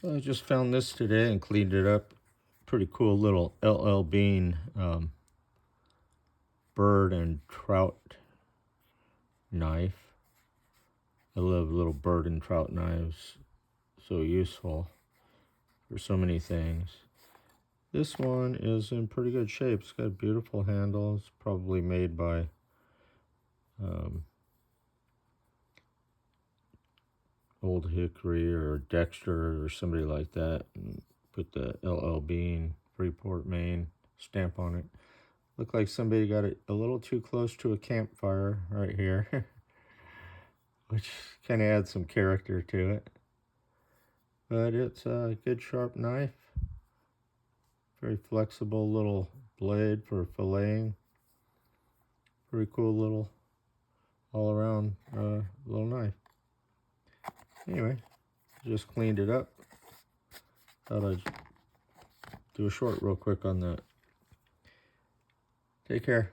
I just found this today and cleaned it up. Pretty cool little L.L.BEAN bird and trout knife. I love little bird and trout knives. So useful for so many things. This one is in pretty good shape. It's got beautiful handles. Probably made by Old Hickory or Dexter or somebody like that, and put the L.L.BEAN Freeport, Maine stamp on it. Looked like somebody got it a little too close to a campfire right here, which kind of adds some character to it. But it's a good sharp knife. Very flexible little blade for filleting. Pretty cool little all-around little knife. Anyway, just cleaned it up. Thought I'd do a short real quick on that. Take care.